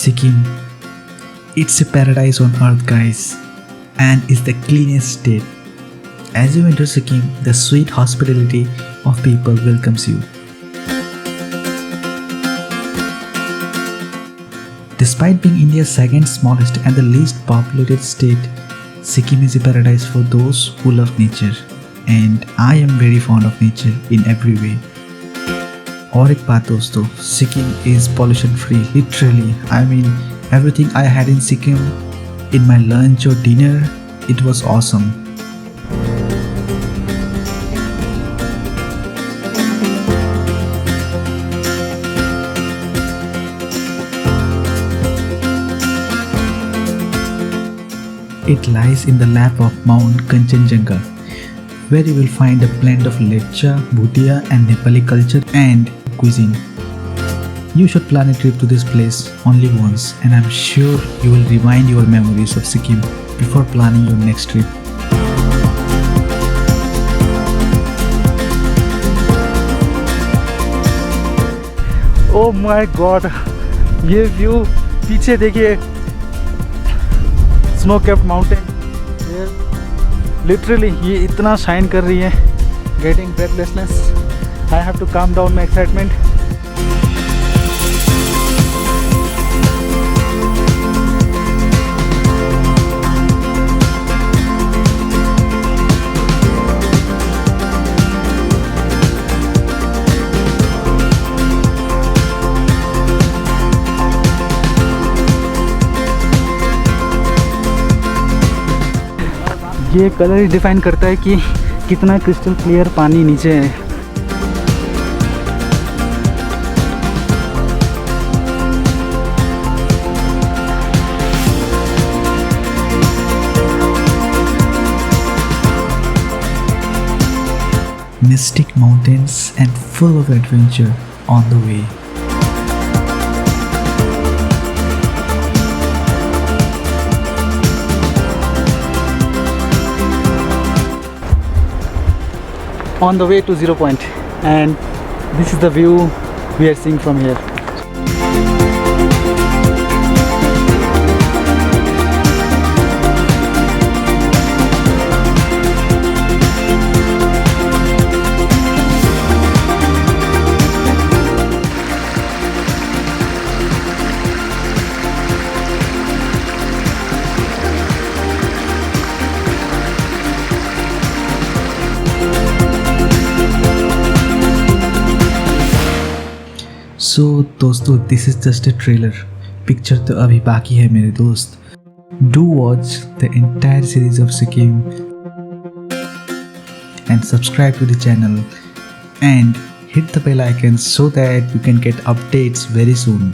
Sikkim, it's a paradise on earth, guys, and is the cleanest state. As you enter Sikkim, the sweet hospitality of people welcomes you. Despite being India's second smallest and the least populated state, Sikkim is a paradise for those who love nature, and I am very fond of nature in every way. और एक बात दोस्तों, Sikkim is pollution free. Literally, I mean everything I had in Sikkim, in my lunch or dinner, it was awesome. It lies in the lap of Mount Kanchenjunga, where you will find a blend of Lepcha, Bhutia and Nepali culture and cuisine. You should plan a trip to this place only once, and I'm sure you will rewind your memories of Sikkim before planning your next trip. Oh my god, ये view पीछे देखिए, snow capped mountain, literally ये इतना shine कर रही है, getting breathlessness. I have to calm down my excitement. ये colour ही डिफाइन करता है कि कितना क्रिस्टल क्लियर पानी नीचे है. Mystic mountains and full of adventure on the way. On the way to 0 point, and this is the view we are seeing from here. So दोस्तों, this is just a trailer. Picture तो अभी बाकी है मेरे दोस्त. Do watch the entire series of Sikkim and subscribe to the channel and hit the bell icon so that you can get updates very soon.